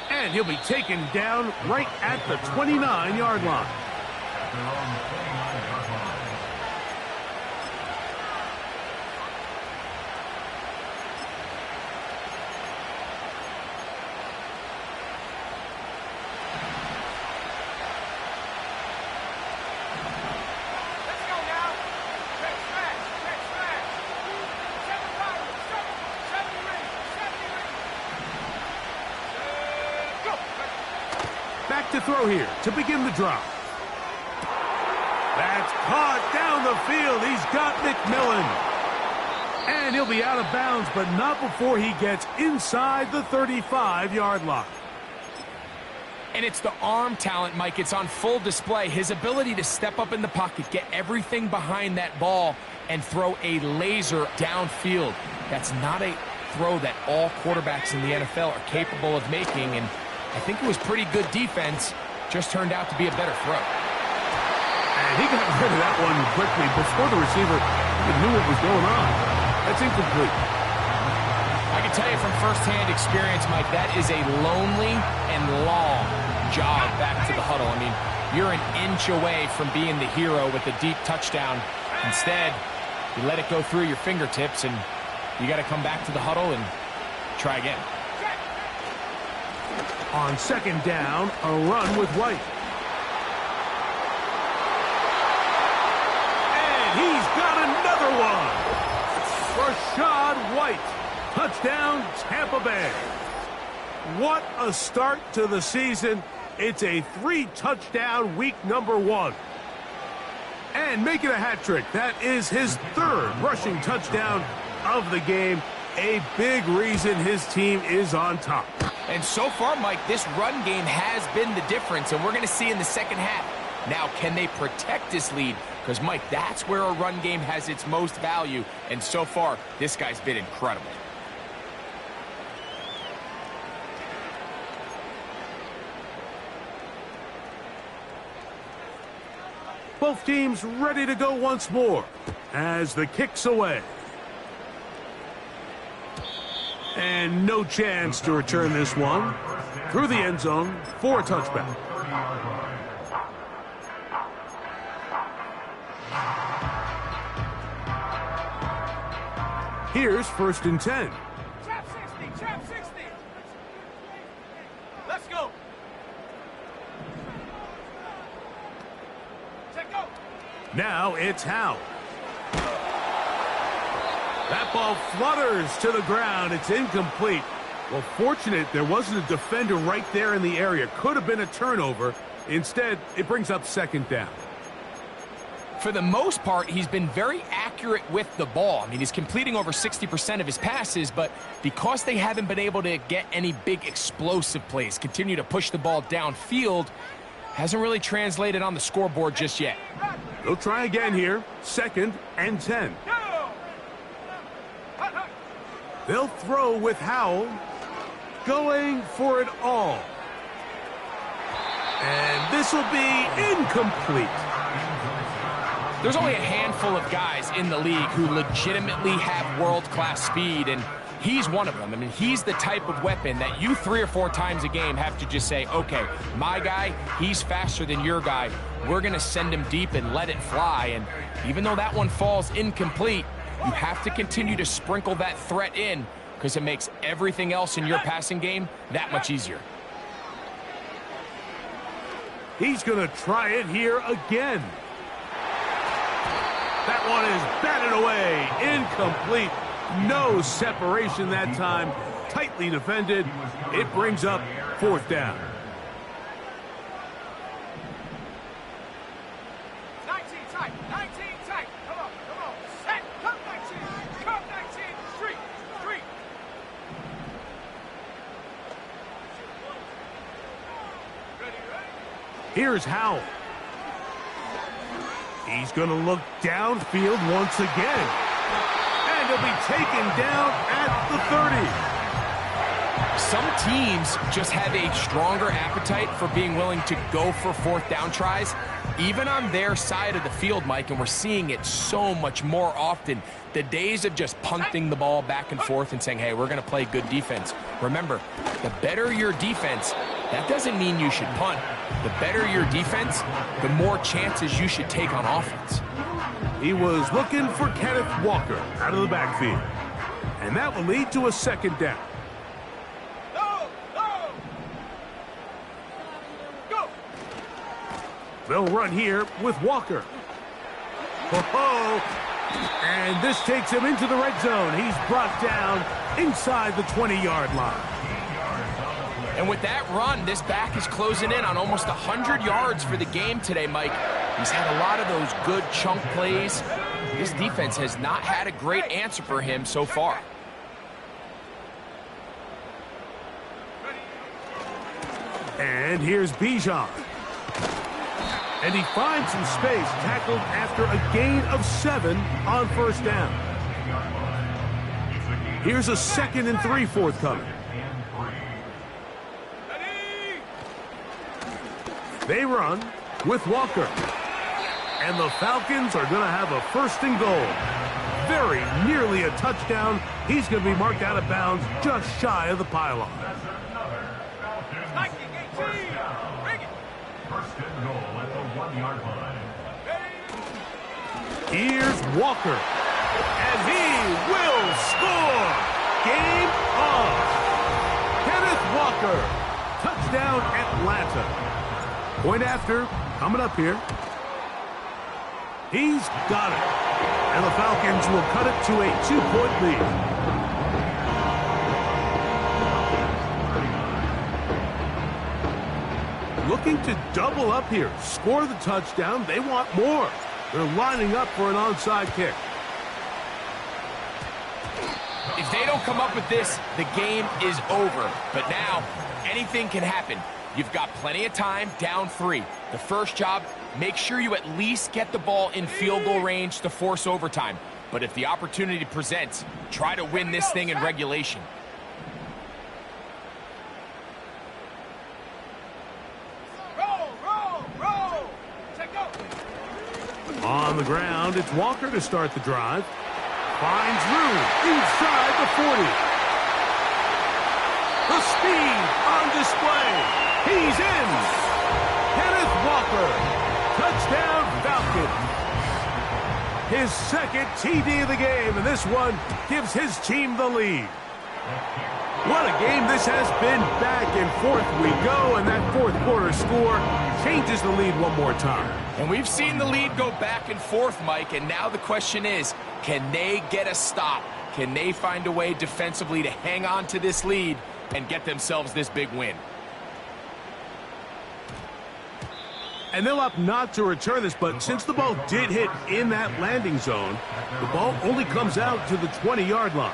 And he'll be taken down right at the 29-yard line. back to throw here to begin the drive. That's caught down the field. He's got McMillan. And he'll be out of bounds, but not before he gets inside the 35-yard line. And it's the arm talent, Mike. It's on full display. His ability to step up in the pocket, get everything behind that ball, and throw a laser downfield. That's not a throw that all quarterbacks in the NFL are capable of making, and I think it was pretty good defense. Just turned out to be a better throw. And he got rid of that one quickly before the receiver even knew what was going on. That's incomplete. I can tell you from firsthand experience, Mike, that is a lonely and long jog back to the huddle. I mean, you're an inch away from being the hero with a deep touchdown. Instead, you let it go through your fingertips, and you got to come back to the huddle and try again. On second down, a run with White. And he's got another one. Rashad White. Touchdown, Tampa Bay. What a start to the season. It's a 3-touchdown week number 1. And making a hat trick. That is his 3rd rushing touchdown of the game. A big reason his team is on top. And so far, Mike, this run game has been the difference, and we're going to see in the second half. Now, can they protect this lead? Because, Mike, that's where a run game has its most value, and so far, this guy's been incredible. Both teams ready to go once more as the kick's away. And no chance to return this one through the end zone for a touchback. Here's 1st and 10. Trap 60, trap 60. Let's go. Check go. Now it's Howe. That ball flutters to the ground. It's incomplete. Well, fortunate there wasn't a defender right there in the area. Could have been a turnover. Instead, it brings up second down. For the most part, he's been very accurate with the ball. I mean, he's completing over 60% of his passes, but because they haven't been able to get any big explosive plays, continue to push the ball downfield, hasn't really translated on the scoreboard just yet. They'll try again here. 2nd and 10. They'll throw with Howell, going for it all. And this will be incomplete. There's only a handful of guys in the league who legitimately have world-class speed, and he's one of them. I mean, he's the type of weapon that you 3 or 4 times a game have to just say, okay, my guy, he's faster than your guy. We're going to send him deep and let it fly. And even though that one falls incomplete, you have to continue to sprinkle that threat in because it makes everything else in your passing game that much easier. He's going to try it here again. That one is batted away. Incomplete. No separation that time. Tightly defended. It brings up 4th down. 19 tight, 19 tight. Come on, come on. Set, come 19, come 19. Street, street. Ready, ready? Here's Howell. He's going to look downfield once again. And he'll be taken down at the 30. Some teams just have a stronger appetite for being willing to go for 4th down tries, even on their side of the field, Mike, and we're seeing it so much more often. The days of just punting the ball back and forth and saying, hey, we're going to play good defense. Remember, the better your defense, that doesn't mean you should punt. The better your defense, the more chances you should take on offense. He was looking for Kenneth Walker out of the backfield. And that will lead to a 2nd down. Go, go. Go. They'll run here with Walker. Ho-ho! And this takes him into the red zone. He's brought down inside the 20-yard line. And with that run, this back is closing in on almost 100 yards for the game today, Mike. He's had a lot of those good chunk plays. This defense has not had a great answer for him so far. And here's Bijan. And he finds some space, tackled after a gain of 7 on first down. Here's a 2nd and 3 forthcoming. They run with Walker. And the Falcons are going to have a 1st and goal. Very nearly a touchdown. He's going to be marked out of bounds just shy of the pylon. First and goal at the 1-yard line. Here's Walker. And he will score. Game on. Kenneth Walker. Touchdown Atlanta. Point after, coming up here. He's got it. And the Falcons will cut it to a 2-point lead. Looking to double up here. Score the touchdown. They want more. They're lining up for an onside kick. If they don't come up with this, the game is over. But now, anything can happen. You've got plenty of time, down 3. The first job, make sure you at least get the ball in field goal range to force overtime. But if the opportunity presents, try to win this thing in regulation. On the ground, it's Walker to start the drive. Finds room inside the 40. The speed on display. He's in. Kenneth Walker. Touchdown Falcons. His 2nd TD of the game, and this one gives his team the lead. What a game this has been. Back and forth we go, and that 4th quarter score changes the lead one more time. And we've seen the lead go back and forth, Mike, and now the question is, can they get a stop? Can they find a way defensively to hang on to this lead and get themselves this big win? And they'll opt not to return this, but since the ball did hit in that landing zone, the ball only comes out to the 20-yard line.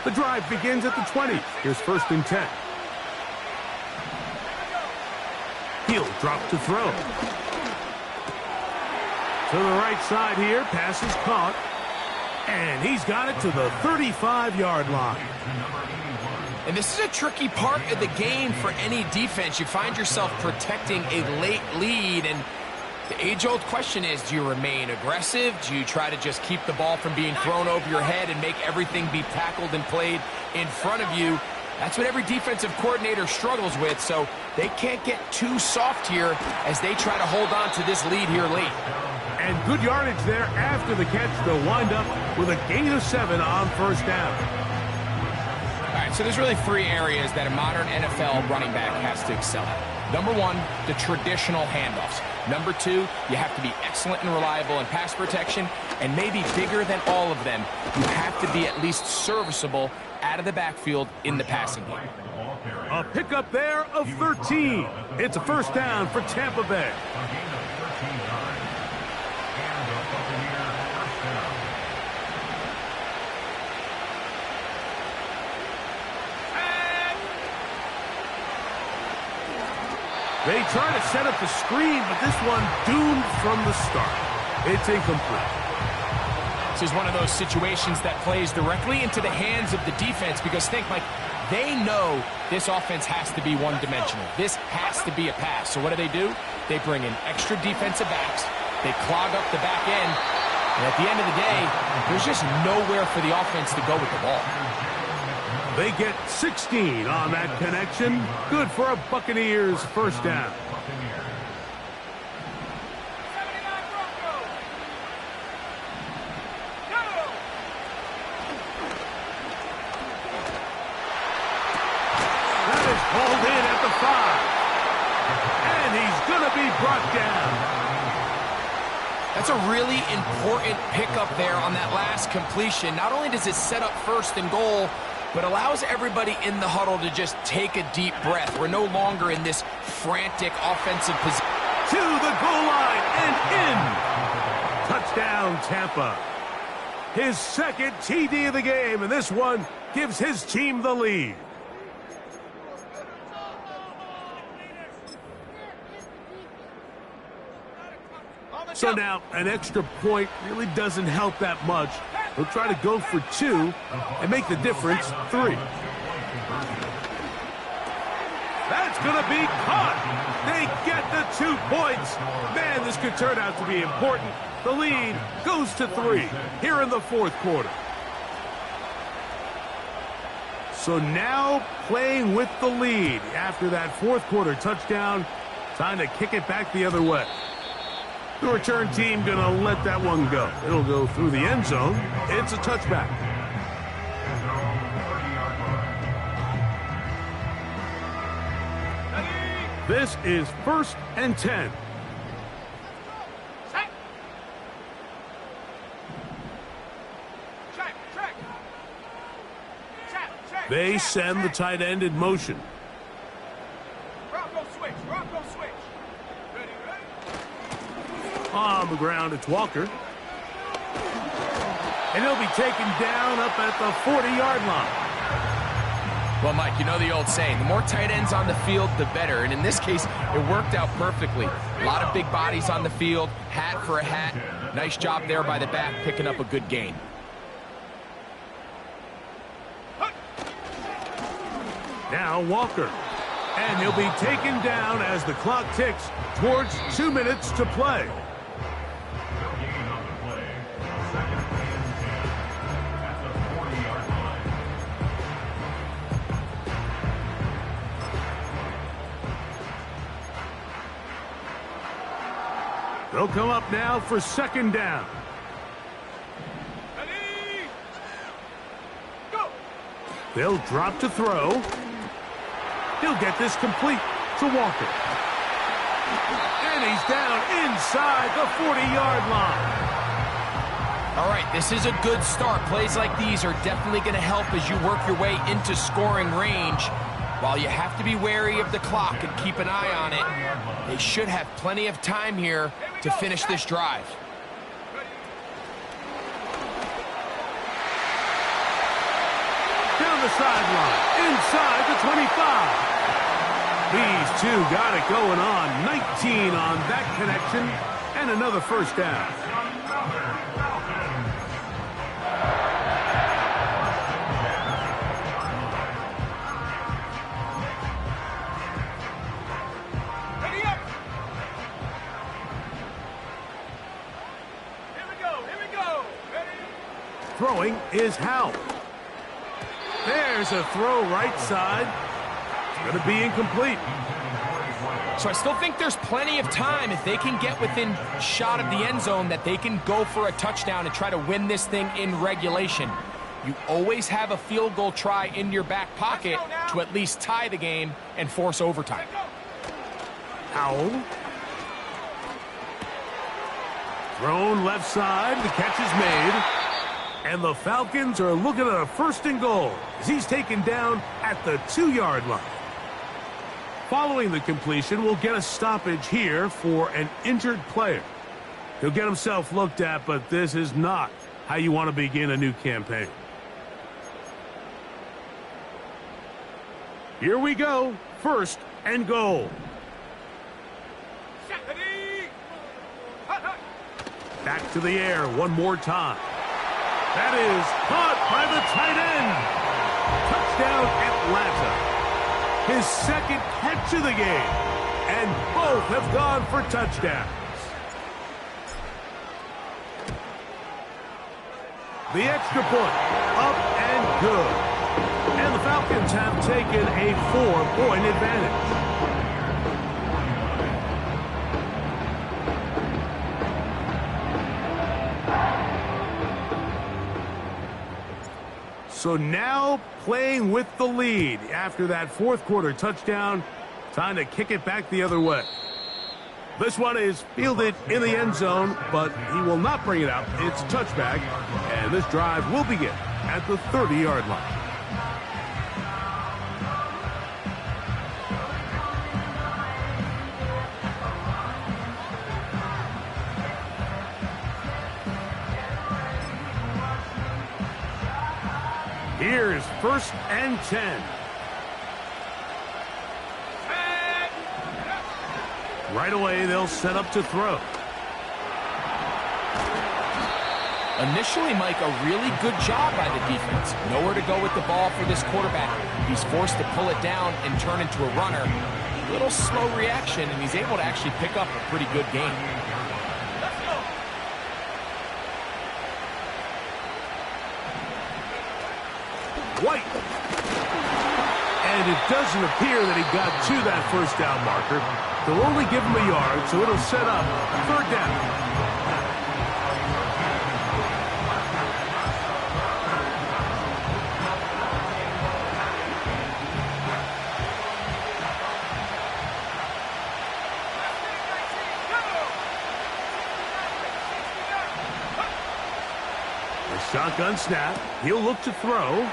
The drive begins at the 20. Here's 1st and 10. He'll drop to throw. To the right side here. Pass is caught. And he's got it to the 35-yard line. And this is a tricky part of the game for any defense. You find yourself protecting a late lead, and the age-old question is, do you remain aggressive? Do you try to just keep the ball from being thrown over your head and make everything be tackled and played in front of you? That's what every defensive coordinator struggles with, so they can't get too soft here as they try to hold on to this lead here late. And good yardage there after the catch. They'll wind up with a gain of 7 on first down. All right, so there's really 3 areas that a modern NFL running back has to excel at. Number 1, the traditional handoffs. Number 2, you have to be excellent and reliable in pass protection. And maybe bigger than all of them, you have to be at least serviceable out of the backfield in the passing game. A pickup there of 13. It's a first down for Tampa Bay. They try to set up the screen, but this one doomed from the start. It's incomplete. This is one of those situations that plays directly into the hands of the defense because think, Mike, they know this offense has to be one-dimensional. This has to be a pass. So what do? They bring in extra defensive backs. They clog up the back end. And at the end of the day, there's just nowhere for the offense to go with the ball. They get 16 on that connection. Good for a Buccaneers first down. be brought down. That's a really important pickup there on that last completion. Not only does it set up first and goal, but allows everybody in the huddle to just take a deep breath. We're no longer in this frantic offensive position. To the goal line and in. Touchdown, Tampa. His second TD of the game, and this one gives his team the lead. So now, an extra point really doesn't help that much. He'll try to go for 2 and make the difference 3. That's going to be caught. They get the 2 points. Man, this could turn out to be important. The lead goes to 3 here in the fourth quarter. So now playing with the lead after that fourth quarter touchdown. Time to kick it back the other way. The return team going to let that one go. It'll go through the end zone. It's a touchback. This is 1st and 10. They send the tight end in motion. On the ground, it's Walker. And he'll be taken down up at the 40-yard line. Well, Mike, you know the old saying, the more tight ends on the field, the better. And in this case, it worked out perfectly. A lot of big bodies on the field, hat for a hat. Nice job there by the back, picking up a good gain. Now Walker. And he'll be taken down as the clock ticks towards 2 minutes to play. They'll come up now for 2nd down. Ready? Go. They'll drop to throw. He'll get this complete to Walker. And he's down inside the 40-yard line. All right, this is a good start. Plays like these are definitely going to help as you work your way into scoring range. While you have to be wary of the clock and keep an eye on it, they should have plenty of time here to finish this drive. Down the sideline, inside the 25. These two got it going on. 19 on that connection, and another 1st down. Throwing is Howe. There's a throw right side. It's going to be incomplete. So I still think there's plenty of time if they can get within shot of the end zone that they can go for a touchdown and try to win this thing in regulation. You always have a field goal try in your back pocket to at least tie the game and force overtime. Howell. Thrown left side. The catch is made. And the Falcons are looking at a 1st and goal as he's taken down at the 2-yard line. Following the completion, we'll get a stoppage here for an injured player. He'll get himself looked at, but this is not how you want to begin a new campaign. Here we go. 1st and goal. Back to the air one more time. That is caught by the tight end. Touchdown, Atlanta. His 2nd catch of the game. And both have gone for touchdowns. The extra point, up and good. And the Falcons have taken a 4-point advantage. So now playing with the lead after that 4th quarter touchdown. Time to kick it back the other way. This one is fielded in the end zone, but he will not bring it out. It's a touchback, and this drive will begin at the 30-yard line. Here's 1st and 10. Right away, they'll set up to throw. Initially, Mike, a really good job by the defense. Nowhere to go with the ball for this quarterback. He's forced to pull it down and turn into a runner. A little slow reaction, and he's able to actually pick up a pretty good game. White. And it doesn't appear that he got to that first down marker. They'll only give him a yard, so it'll set up 3rd down. Shotgun snap. He'll look to throw.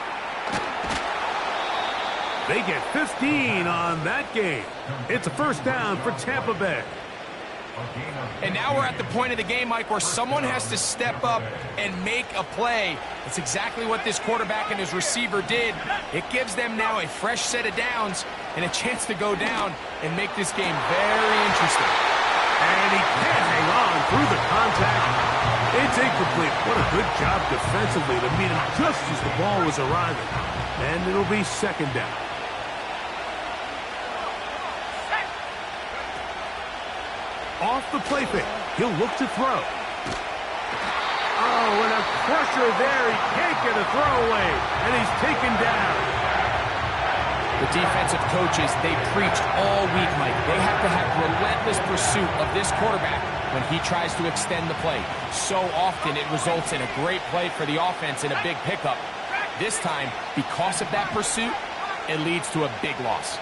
They get 15 on that game. It's a 1st down for Tampa Bay. And now we're at the point of the game, Mike, where someone has to step up and make a play. It's exactly what this quarterback and his receiver did. It gives them now a fresh set of downs and a chance to go down and make this game very interesting. And he can't hang on through the contact. It's incomplete. What a good job defensively to meet him just as the ball was arriving. And it'll be 2nd down. Off the play fake. He'll look to throw. Oh, and a pressure there. He can't get a throwaway. And he's taken down. The defensive coaches, they preached all week, Mike. They have to have relentless pursuit of this quarterback when he tries to extend the play. So often it results in a great play for the offense and a big pickup. This time, because of that pursuit, it leads to a big loss.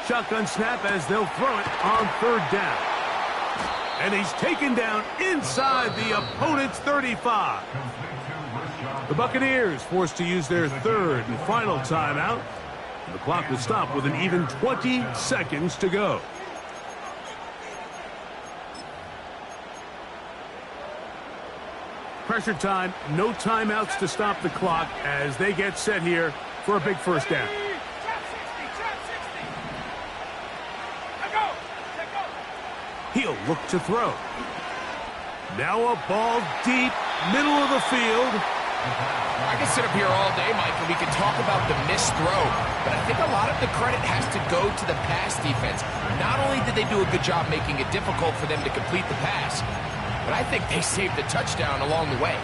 Shotgun snap as they'll throw it on 3rd down. And he's taken down inside the opponent's 35. The Buccaneers forced to use their 3rd and final timeout. The clock will stop with an even 20 seconds to go. Pressure time, no timeouts to stop the clock as they get set here for a big 1st down. He'll look to throw. Now a ball deep, middle of the field. I can sit up here all day, Mike, and we can talk about the missed throw, but I think a lot of the credit has to go to the pass defense. Not only did they do a good job making it difficult for them to complete the pass, but I think they saved the touchdown along the way.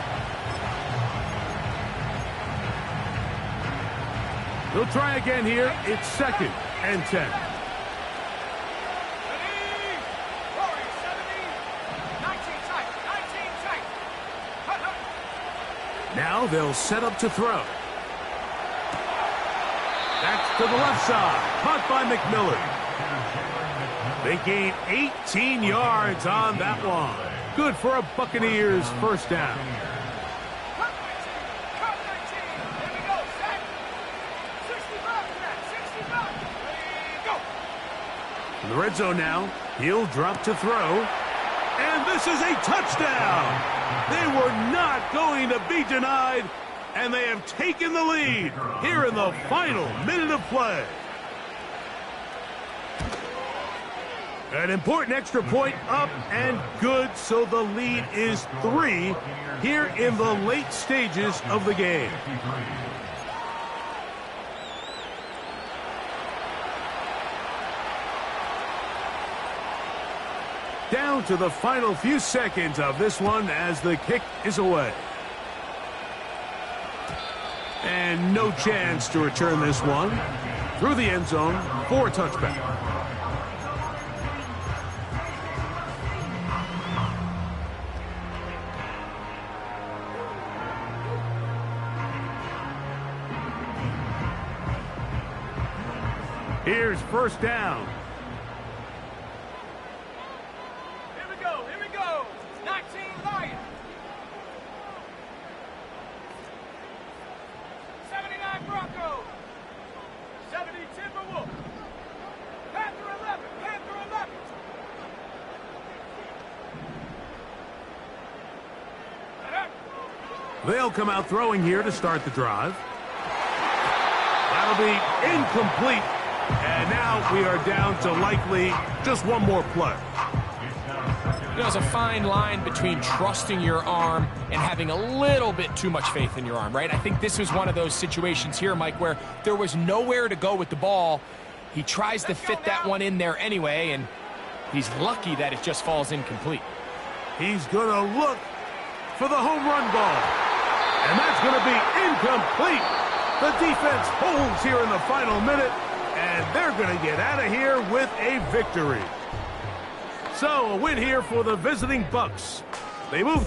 They'll try again here. It's 2nd and 10. Now they'll set up to throw. That's to the left side. Caught by McMillan. They gain 18 yards on that one. Good for a Buccaneers 1st down. In the red zone now. He'll drop to throw. And this is a touchdown. They were not going to be denied, and they have taken the lead here in the final minute of play. An important extra point up and good, so the lead is 3 here in the late stages of the game. Down to the final few seconds of this one as the kick is away. And no chance to return this one through the end zone for a touchback. Here's first down. Here we go, here we go. 19 Lions. 79 Broncos. 70 Timberwolves. Panther 11, Panther 11. They'll come out throwing here to start the drive. That'll be incomplete. And now we are down to likely just one more play. There's a fine line between trusting your arm and having a little bit too much faith in your arm, right? I think this was one of those situations here, Mike, where there was nowhere to go with the ball. He tries to fit that one in there anyway, and he's lucky that it just falls incomplete. He's going to look for the home run ball. And that's going to be incomplete. The defense holds here in the final minute, and they're going to get out of here with a victory. So, a win here for the visiting Bucks. They move